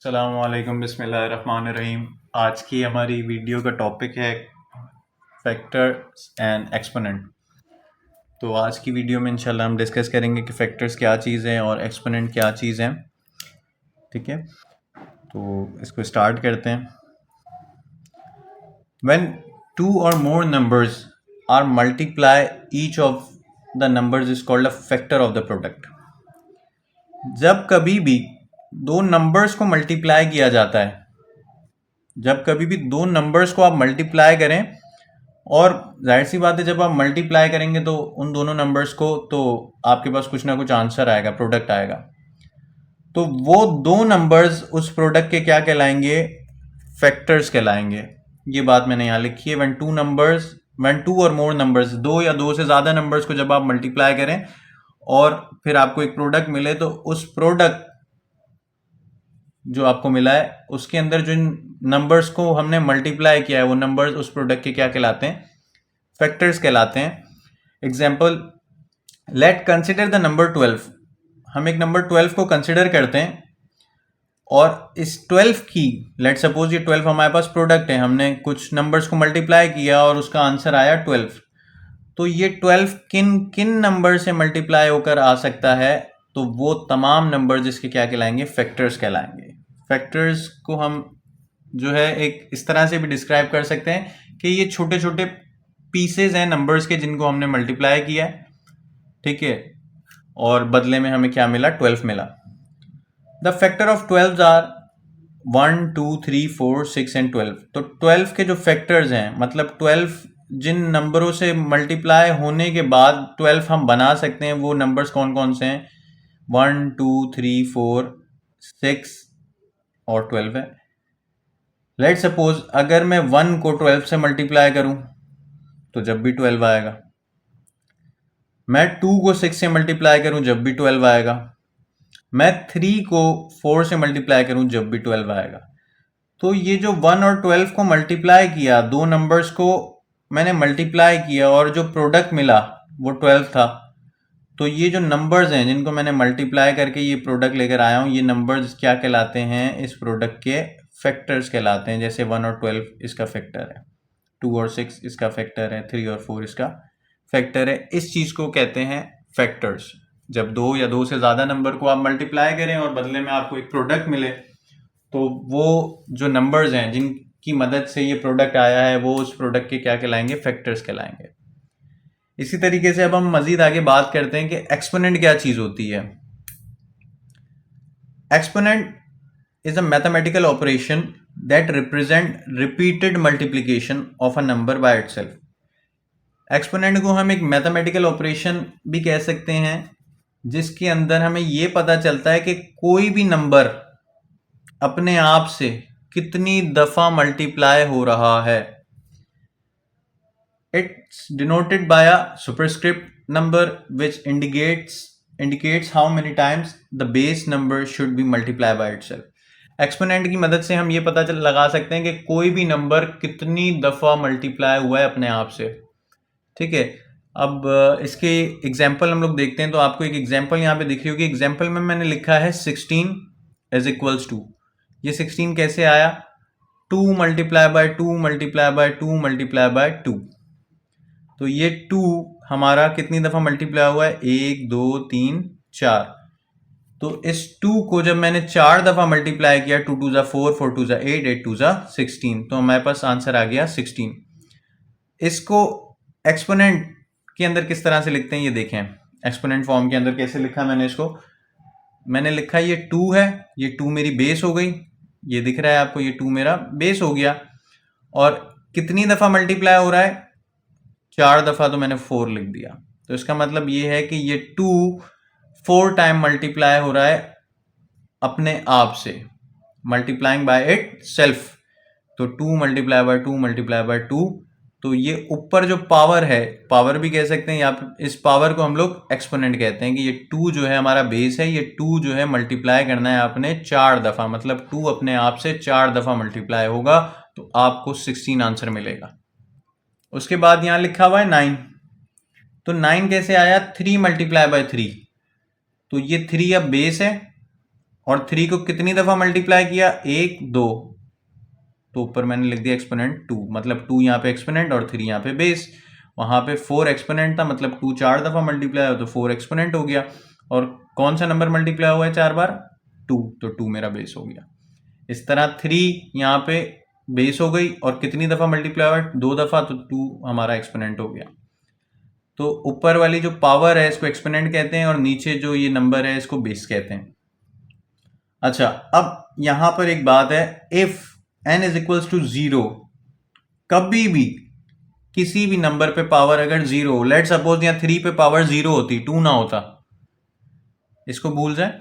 अस्सलामुअलैकुम बिस्मिल्लाहिर्रहमानिर्रहीम। आज की हमारी वीडियो का टॉपिक है फैक्टर्स एंड एक्सपोनेंट। तो आज की वीडियो में इंशाल्लाह हम डिस्कस करेंगे कि फैक्टर्स क्या चीज़ हैं और एक्सपोनेंट क्या चीज़ हैं। ठीक है, तो इसको स्टार्ट करते हैं। व्हेन टू और more numbers are multiply each of the numbers is called a factor of the product. जब कभी भी दो नंबर्स को मल्टीप्लाई किया जाता है, जब कभी भी दो नंबर्स को आप मल्टीप्लाई करें, और जाहिर सी बात है जब आप मल्टीप्लाई करेंगे तो उन दोनों नंबर्स को, तो आपके पास कुछ ना कुछ आंसर आएगा, प्रोडक्ट आएगा। तो वो दो नंबर्स उस प्रोडक्ट के क्या कहलाएंगे? फैक्टर्स कहलाएंगे। ये बात मैंने यहाँ लिखी है। व्हेन टू और मोर नंबर्स, दो या दो से ज़्यादा नंबर्स को जब आप मल्टीप्लाई करें और फिर आपको एक प्रोडक्ट मिले, तो उस प्रोडक्ट जो आपको मिला है उसके अंदर जो नंबर्स को हमने मल्टीप्लाई किया है वो नंबर्स उस प्रोडक्ट के क्या कहलाते हैं? फैक्टर्स कहलाते हैं। Example, late consider the number 12। हम एक नंबर 12 को कंसिडर करते हैं और इस 12 की, लेट सपोज ये 12 हमारे पास प्रोडक्ट है, हमने कुछ नंबर्स को मल्टीप्लाई किया और उसका आंसर आया 12। तो ये 12 किन किन नंबर से मल्टीप्लाई होकर आ सकता है? तो वो तमाम नंबर जिसके क्या कहलाएंगे? फैक्टर्स कहलाएंगे। फैक्टर्स को हम जो है एक इस तरह से भी डिस्क्राइब कर सकते हैं कि ये छोटे छोटे पीसेज हैं नंबर्स के जिनको हमने मल्टीप्लाई किया है, ठीक है, और बदले में हमें क्या मिला? 12 मिला। The factor of 12 are 1 2 3 4 6 and 12। तो 12 के जो फैक्टर्स हैं, मतलब 12 जिन नंबरों से मल्टीप्लाई होने के बाद 12 हम बना सकते हैं, वो नंबर्स कौन कौन से हैं? 1 2 3 4 6 और 12 है। लेट सपोज अगर मैं 1 को 12 से मल्टीप्लाई करूं तो जब भी 12 आएगा। मैं 2 को 6 से मल्टीप्लाई करूं जब भी 12 आएगा। मैं 3 को 4 से मल्टीप्लाई करूं जब भी 12 आएगा। तो ये जो 1 और 12 को मल्टीप्लाई किया, दो नंबर्स को मैंने मल्टीप्लाई किया और जो प्रोडक्ट मिला वो 12 था। तो ये जो नंबर्स हैं जिनको मैंने मल्टीप्लाई करके ये प्रोडक्ट लेकर आया हूँ, ये नंबर्स क्या कहलाते हैं? इस प्रोडक्ट के फैक्टर्स कहलाते हैं। जैसे 1 और 12 इसका फैक्टर है, 2 और 6 इसका फैक्टर है, 3 और 4 इसका फैक्टर है। इस चीज़ को कहते हैं फैक्टर्स। जब दो या दो से ज़्यादा नंबर को आप मल्टीप्लाई करें और बदले में आपको एक प्रोडक्ट मिले, तो वो जो नंबर्स हैं जिनकी मदद से ये प्रोडक्ट आया है वो उस प्रोडक्ट के क्या कहलाएंगे? फैक्टर्स कहलाएंगे। इसी तरीके से अब हम मजीद आगे बात करते हैं कि एक्सपोनेंट क्या चीज़ होती है। Exponent is a mathematical operation that represent repeated multiplication of a number by itself. Exponent को हम एक मैथमेटिकल ऑपरेशन भी कह सकते हैं जिसके अंदर हमें यह पता चलता है कि कोई भी नंबर अपने आप से कितनी दफा मल्टीप्लाई हो रहा है। It's denoted by a superscript number which indicates how many times the base number should be multiplied by itself. Exponent की मदद से हम ये पता लगा सकते हैं कि कोई भी नंबर कितनी दफ़ा मल्टीप्लाई हुआ है अपने आप से। ठीक है, अब इसके एग्जाम्पल हम लोग देखते हैं। तो आपको एक एग्जाम्पल यहाँ पे दिख रही होगी। एग्जाम्पल में मैंने लिखा है 16 इज इक्वल्स टू। ये 16 कैसे आया? 2 multiply by 2 multiply by 2 multiply by 2। तो ये 2 हमारा कितनी दफ़ा मल्टीप्लाई हुआ है? 1 2 3 4। तो इस 2 को जब मैंने 4 दफ़ा मल्टीप्लाई किया, 2 2 ज़ा 4 4 2 ज़ा 8 8 2 ज़ा 16, तो हमारे पास आंसर आ गया 16। इसको एक्सपोनेंट के अंदर किस तरह से लिखते हैं ये देखें। एक्सपोनेंट फॉर्म के अंदर कैसे लिखा मैंने इसको? मैंने लिखा ये 2 है, ये 2 मेरी बेस हो गई, ये दिख रहा है आपको, ये 2 मेरा बेस हो गया। और कितनी दफ़ा मल्टीप्लाई हो रहा है? 4 दफ़ा, तो मैंने 4 लिख दिया। तो इसका मतलब ये है कि ये 2 4 टाइम मल्टीप्लाई हो रहा है अपने आप से, मल्टीप्लाइंग बाय इट सेल्फ। तो 2 मल्टीप्लाई बाय 2 मल्टीप्लाई बाय 2। तो ये ऊपर जो पावर है, पावर भी कह सकते हैं, यहाँ इस पावर को हम लोग एक्सपोनेंट कहते हैं कि ये 2 जो है हमारा बेस है, ये 2 जो है मल्टीप्लाई करना है आपने 4 दफ़ा, मतलब 2 अपने आप से 4 दफ़ा मल्टीप्लाई होगा तो आपको 16 आंसर मिलेगा। उसके बाद यहाँ लिखा हुआ है 9। तो 9 कैसे आया? 3 मल्टीप्लाई बाय 3। तो ये 3 अब बेस है और 3 को कितनी दफ़ा मल्टीप्लाई किया, 1 2, तो ऊपर मैंने लिख दिया एक्सपोनेंट 2, मतलब 2 यहाँ पे एक्सपोनेंट और 3 यहाँ पे बेस। वहाँ पे 4 एक्सपोनेंट था, मतलब 2 4 दफ़ा मल्टीप्लाई हो तो 4 एक्सपोनेंट हो गया। और कौन सा नंबर मल्टीप्लाई हुआ है 4 बार, 2, तो 2 मेरा बेस हो गया। इस तरह 3 यहाँ पे बेस हो गई और कितनी दफ़ा मल्टीप्लाई हुआ, 2 दफ़ा, तो 2 हमारा एक्सपोनेंट हो गया। तो ऊपर वाली जो पावर है इसको एक्सपोनेंट कहते हैं और नीचे जो ये नंबर है इसको बेस कहते हैं। अच्छा, अब यहां पर एक बात है, if n is equals to 0, कभी भी किसी भी नंबर पे पावर अगर 0, लेट सपोज यहाँ 3 पे पावर 0 होती, 2 ना होता, इसको भूल जाए,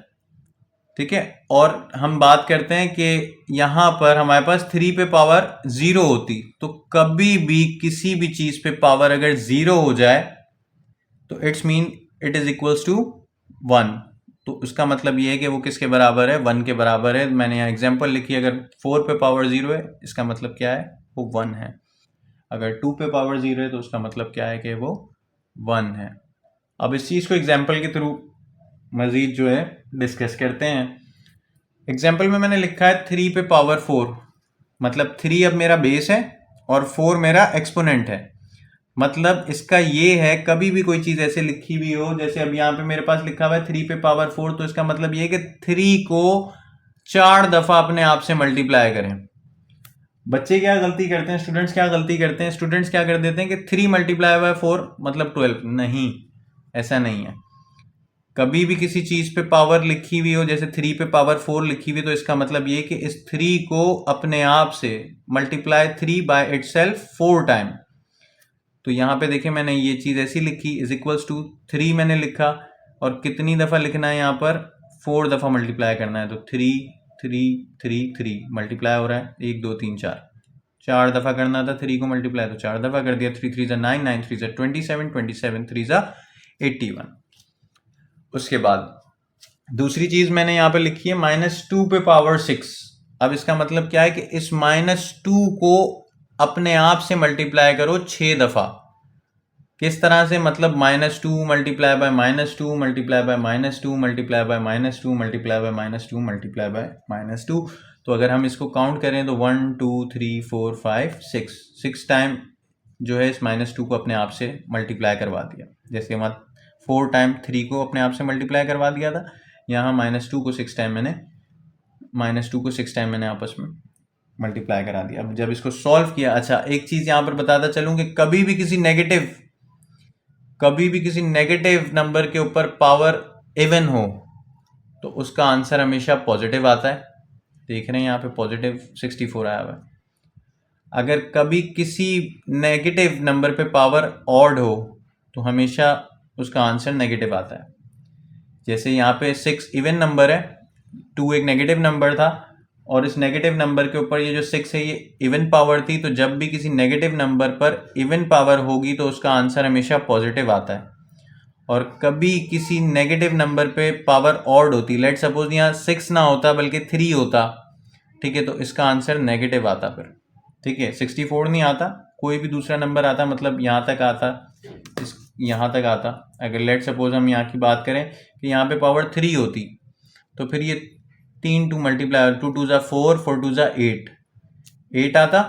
ठीक है। और हम बात करते हैं कि यहां पर हमारे पास 3 पे पावर 0 होती, तो कभी भी किसी भी चीज पे पावर अगर 0 हो जाए तो it's mean it is equals to 1। तो उसका मतलब ये है कि वो किसके बराबर है, 1 के बराबर है। मैंने यहाँ एग्जांपल लिखी, अगर 4 पे पावर 0 है इसका मतलब क्या है, वो 1 है। अगर 2 पे पावर 0 है तो उसका मतलब क्या है कि वो 1 है। अब इस चीज़ को एग्जांपल के थ्रू मज़ीद जो है डिस्कस करते हैं। एग्जांपल में मैंने लिखा है 3 पे पावर 4, मतलब 3 अब मेरा बेस है और 4 मेरा एक्सपोनेंट है। मतलब इसका ये है, कभी भी कोई चीज़ ऐसे लिखी हुई हो, जैसे अब यहाँ पे मेरे पास लिखा हुआ है 3 पे पावर 4, तो इसका मतलब ये है कि 3 को 4 दफ़ा अपने आप से मल्टीप्लाई करें। बच्चे क्या गलती करते हैं, स्टूडेंट्स क्या गलती करते हैं, स्टूडेंट्स क्या कर देते हैं कि 3 मल्टीप्लाई बाय 4 मतलब 12। नहीं, ऐसा नहीं है। कभी भी किसी चीज़ पे पावर लिखी हुई हो, जैसे 3 पे पावर 4 लिखी हुई, तो इसका मतलब ये कि इस 3 को अपने आप से मल्टीप्लाई 3 बाय इटसेल्फ 4 टाइम। तो यहाँ पे देखिए मैंने ये चीज़ ऐसी लिखी, इज इक्वल्स टू 3 मैंने लिखा, और कितनी दफ़ा लिखना है यहाँ पर, 4 दफ़ा मल्टीप्लाई करना है। तो 3 3 3 3 मल्टीप्लाई हो रहा है, 1 2 3 4, 4 दफ़ा करना था 3 को मल्टीप्लाई, तो 4 दफ़ा कर दिया। 3 3 9 9 3 27 27 3 81। उसके बाद दूसरी चीज़ मैंने यहाँ पे लिखी है -2 पे पावर 6। अब इसका मतलब क्या है कि इस -2 को अपने आप से मल्टीप्लाई करो 6 दफ़ा। किस तरह से, मतलब -2 multiply by -2 multiply by -2 multiply by -2 multiply by -2 multiply by -2। तो अगर हम इसको काउंट करें तो 1 2 3 4 5 6 टाइम जो है इस -2 को अपने आप से मल्टीप्लाई करवा दिया। जैसे हम 4 टाइम 3 को अपने आप से मल्टीप्लाई करवा दिया था, यहाँ -2 को 6 टाइम मैंने आपस में मल्टीप्लाई करा दिया। अब जब इसको सॉल्व किया, अच्छा एक चीज़ यहाँ पर बताता चलूँ कि कभी भी किसी नेगेटिव नंबर के ऊपर पावर इवन हो तो उसका आंसर हमेशा पॉजिटिव आता है। देख रहे हैं यहाँ पे पॉजिटिव 64 आया हुआ है। अगर कभी किसी नेगेटिव नंबर पे पावर ऑड हो तो हमेशा उसका आंसर नेगेटिव आता है। जैसे यहाँ पे 6 इवन नंबर है, 2 एक नेगेटिव नंबर था, और इस नेगेटिव नंबर के ऊपर ये जो 6 है ये इवन पावर थी। तो जब भी किसी नेगेटिव नंबर पर इवन पावर होगी तो उसका आंसर हमेशा पॉजिटिव आता है। और कभी किसी नेगेटिव नंबर पे पावर ऑड होती, लेट सपोज यहाँ 6 ना होता बल्कि 3 होता, ठीक है, तो इसका आंसर नेगेटिव आता फिर, ठीक है। 64 नहीं आता, कोई भी दूसरा नंबर आता, मतलब यहाँ तक आता, यहाँ तक आता। अगर लेट सपोज हम यहाँ की बात करें कि यहाँ पे पावर 3 होती तो फिर ये 3 2 मल्टीप्लाई, 2 2 ज़ा 4 4 2 ज़ा 8 आता,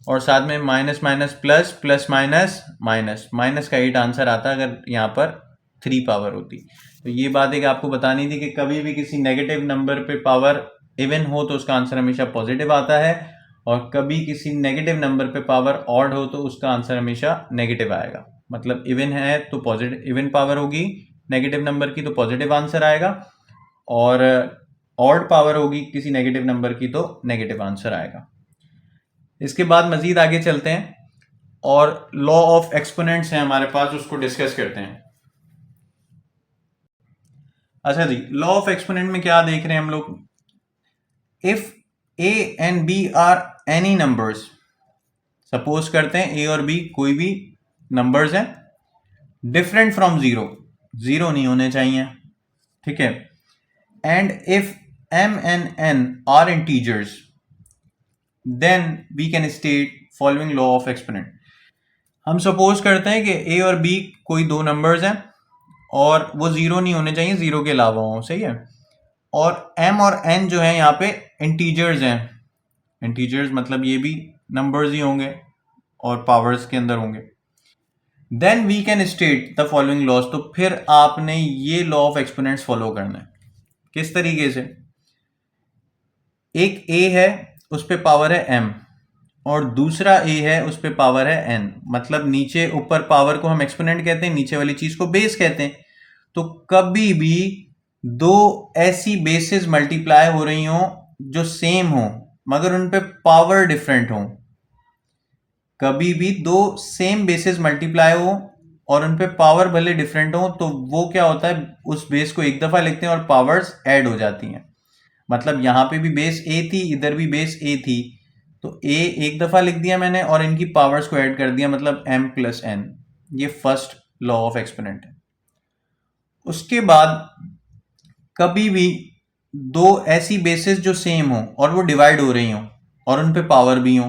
और साथ में minus minus plus plus minus minus minus का 8 आंसर आता अगर यहाँ पर 3 पावर होती। तो ये बात है कि आपको बतानी थी कि कभी भी किसी नेगेटिव नंबर पे पावर इवन हो तो उसका आंसर हमेशा पॉजिटिव आता है, और कभी किसी नेगेटिव नंबर पे पावर ऑड हो तो उसका आंसर हमेशा नेगेटिव आएगा। मतलब इवन है तो पॉजिटिव, इवन पावर होगी नेगेटिव नंबर की तो पॉजिटिव आंसर आएगा, और ऑड पावर होगी किसी नेगेटिव नंबर की तो नेगेटिव आंसर आएगा। इसके बाद मजीद आगे चलते हैं और लॉ ऑफ एक्सपोनेंट्स है हमारे पास, उसको डिस्कस करते हैं। अच्छा जी, लॉ ऑफ एक्सपोनेंट में क्या देख रहे हैं हम लोग, if A and B are any numbers, suppose करते हैं ए और बी कोई भी नंबर्स हैं, डिफरेंट फ्रॉम जीरो नहीं होने चाहिए, ठीक है। And if M and N are integers then we can state following law of exponent. हम सपोज करते हैं कि ए और बी कोई दो नंबर्स हैं और वो जीरो नहीं होने चाहिए, जीरो के अलावा हो, सही है। और m और n जो है यहाँ पे इंटीजर्स हैं। इंटीजर्स मतलब ये भी नंबर्स ही होंगे और पावर्स के अंदर होंगे। Then we can state the following laws. तो फिर आपने ये लॉ ऑफ एक्सपोनेंट्स फॉलो करना है। किस तरीके से? एक a है, उस पे पावर है m, और दूसरा a है, उस पे पावर है n। मतलब नीचे ऊपर पावर को हम एक्सपोनेंट कहते हैं, नीचे वाली चीज को बेस कहते हैं। तो कभी भी दो ऐसी बेसिस मल्टीप्लाई हो रही हो जो सेम हो मगर उन पे पावर डिफरेंट हो, कभी भी दो सेम बेसिस मल्टीप्लाई हो और उन पे पावर भले डिफरेंट हो, तो वो क्या होता है, उस बेस को एक दफा लिखते हैं और पावर्स ऐड हो जाती हैं। मतलब यहां पे भी बेस ए थी, इधर भी बेस ए थी, तो ए एक दफा लिख दिया मैंने और इनकी पावर्स को ऐड कर दिया, मतलब m प्लस n। ये फर्स्ट लॉ ऑफ एक्सपोनेंट है। उसके बाद कभी भी दो ऐसी बेसिस जो सेम हो और वो डिवाइड हो रही हो और उन पे पावर भी हो,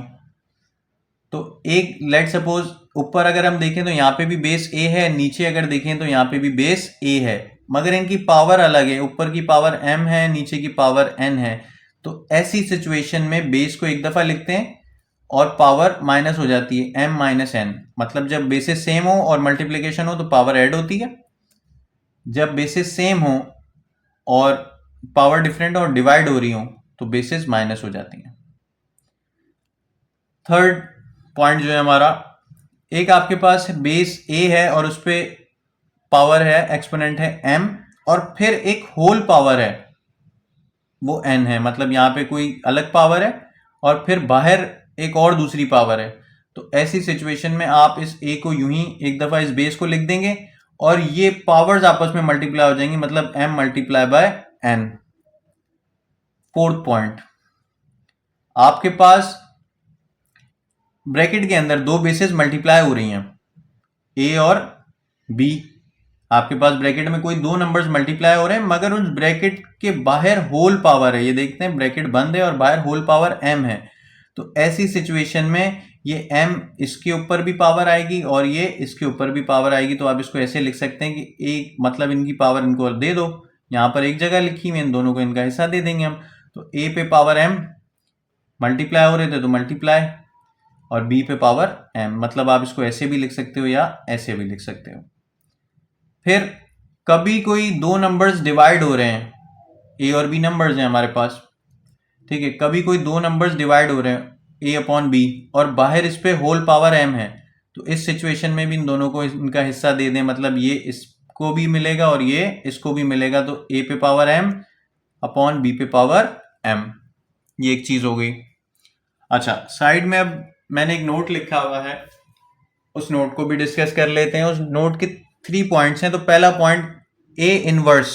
तो एक लेट सपोज ऊपर अगर हम देखें तो यहाँ पे भी बेस ए है, नीचे अगर देखें तो यहाँ पे भी बेस ए है, मगर इनकी पावर अलग है, ऊपर की पावर m है, नीचे की पावर n है। तो ऐसी सिचुएशन में बेस को एक दफा लिखते हैं और पावर माइनस हो जाती है, m माइनस n। मतलब जब बेसिस सेम हो और मल्टीप्लीकेशन हो तो पावर ऐड होती है, जब बेसिस सेम हो और पावर डिफरेंट और डिवाइड हो रही हो तो बेसिस माइनस हो जाती हैं। थर्ड पॉइंट जो है हमारा, एक आपके पास बेस ए है और उस पर पावर है, एक्सपोनेंट है m, और फिर एक होल पावर है वो n है। मतलब यहाँ पे कोई अलग पावर है और फिर बाहर एक और दूसरी पावर है। तो ऐसी सिचुएशन में आप इस a को यूं ही एक दफा इस बेस को लिख देंगे और ये पावर्स आपस में मल्टीप्लाई हो जाएंगी, मतलब m multiply by n। Fourth point, आपके पास ब्रैकेट के अंदर दो बेसेस मल्टीप्लाई हो रही हैं, a और b। आपके पास ब्रैकेट में कोई दो नंबर्स मल्टीप्लाई हो रहे हैं मगर उस ब्रैकेट के बाहर होल पावर है, ये देखते हैं ब्रैकेट बंद है और बाहर होल पावर m है। तो ऐसी सिचुएशन में ये m इसके ऊपर भी पावर आएगी और ये इसके ऊपर भी पावर आएगी। तो आप इसको ऐसे लिख सकते हैं कि एक मतलब इनकी पावर इनको दे दो, यहाँ पर एक जगह लिखी हुई, इन दोनों को इनका हिस्सा दे देंगे हम। तो a पे पावर m मल्टीप्लाई हो रहे थे तो मल्टीप्लाई, और b पे पावर m। मतलब आप इसको ऐसे भी लिख सकते हो या ऐसे भी लिख सकते हो। फिर कभी कोई दो नंबर्स डिवाइड हो रहे हैं, a और b नंबर्स हैं हमारे पास, ठीक है, कभी कोई दो नंबर्स डिवाइड हो रहे हैं a अपॉन b और बाहर इस पे होल पावर m है, तो इस सिचुएशन में भी इन दोनों को इनका हिस्सा दे दें, मतलब ये इसको भी मिलेगा और ये इसको भी मिलेगा। तो a पे पावर m अपॉन b पे पावर m, ये एक चीज हो गई। अच्छा, साइड में अब मैंने एक नोट लिखा हुआ है, उस नोट को भी डिस्कस कर लेते हैं। उस नोट के 3 पॉइंट्स हैं। तो पहला point, A inverse.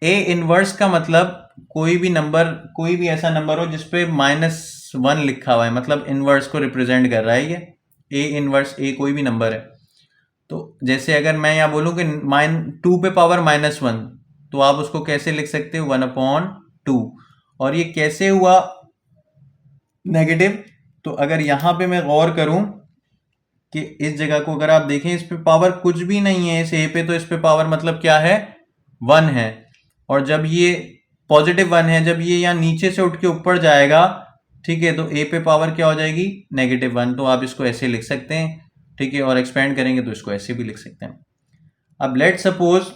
A inverse का मतलब कोई भी नंबर, कोई भी ऐसा नंबर हो जिसपे -1 लिखा हुआ है, मतलब इनवर्स को रिप्रेजेंट कर रहा है ये। ए इनवर्स, ए कोई भी नंबर है। तो जैसे अगर मैं यहाँ बोलूँ कि 2 पे पावर -1, तो आप उसको कैसे लिख सकते हो, 1/2। और ये कैसे हुआ नेगेटिव? तो अगर यहाँ पे मैं गौर करूं कि इस जगह को अगर आप देखें, इस पे पावर कुछ भी नहीं है इस ए पे, तो इस पे पावर मतलब क्या है, 1 है। और जब ये पॉजिटिव 1 है, जब ये यहाँ नीचे से उठ के ऊपर जाएगा, ठीक है, तो ए पे पावर क्या हो जाएगी, -1। तो आप इसको ऐसे लिख सकते हैं, ठीक है, और एक्सपेंड करेंगे तो इसको ऐसे भी लिख सकते हैं। अब लेट सपोज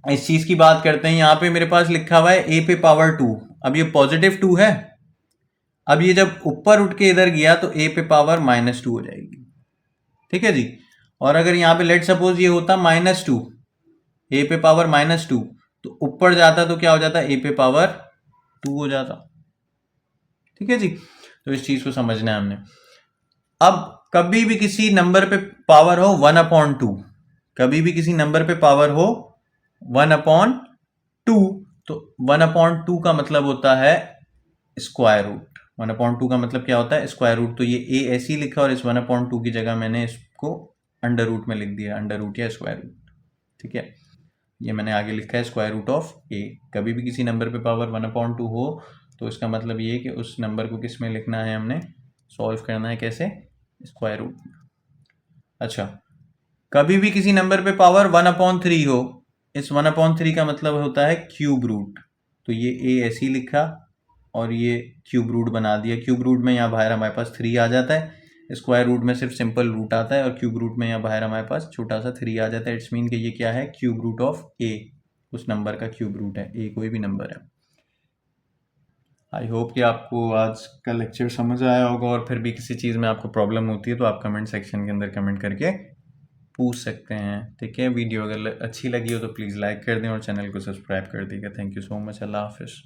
इस चीज की बात करते हैं, यहाँ पे मेरे पास लिखा हुआ है ए पे पावर 2। अब ये +2 है, अब ये जब ऊपर उठ के इधर गया तो ए पे पावर -2 हो जाएगी, ठीक है जी। और अगर यहाँ पे लेट सपोज ये होता -2, ए पे पावर -2, तो ऊपर जाता तो क्या हो जाता, ए पे पावर 2 हो जाता, ठीक है जी। तो इस चीज को समझना है हमने। अब कभी भी किसी नंबर पे पावर हो 1/2, कभी भी किसी नंबर पे पावर हो 1/2, तो 1/2 का मतलब होता है स्क्वायर रूट। 1/2 का मतलब क्या होता है, स्क्वायर रूट। तो ये ए ऐसे ही लिखा और इस 1/2 की जगह मैंने इसको अंडर रूट में लिख दिया, अंडर रूट या स्क्वायर रूट, ठीक है। ये मैंने आगे लिखा है स्क्वायर रूट ऑफ ए। कभी भी किसी नंबर पे पावर 1/2 हो तो इसका मतलब ये है कि उस नंबर को किस में लिखना है, हमने सॉल्व करना है, कैसे, स्क्वायर रूट। अच्छा, कभी भी किसी नंबर पे पावर 1/3 हो, इस 1/3 का मतलब होता है क्यूब रूट, तो ये ए ऐसे ही लिखा और ये क्यूब रूट बना दिया। क्यूब रूट में यहाँ बाहर हमारे पास 3 आ जाता है, स्क्वायर रूट में सिर्फ सिंपल रूट आता है और क्यूब रूट में यहाँ बाहर हमारे पास छोटा सा 3 आ जाता है। इट्स मीन कि ये क्या है, क्यूब रूट ऑफ ए, उस नंबर का क्यूब रूट है, ए कोई भी नंबर है। आई होप कि आपको आज का लेक्चर समझ आया होगा, और फिर भी किसी चीज़ में आपको प्रॉब्लम होती है तो आप कमेंट सेक्शन के अंदर कमेंट करके पूछ सकते हैं। ठीक है, वीडियो अगर अच्छी लगी हो तो प्लीज़ लाइक कर दें और चैनल को सब्सक्राइब कर दीजिएगा। Thank you so much. अल्लाह हाफिज़।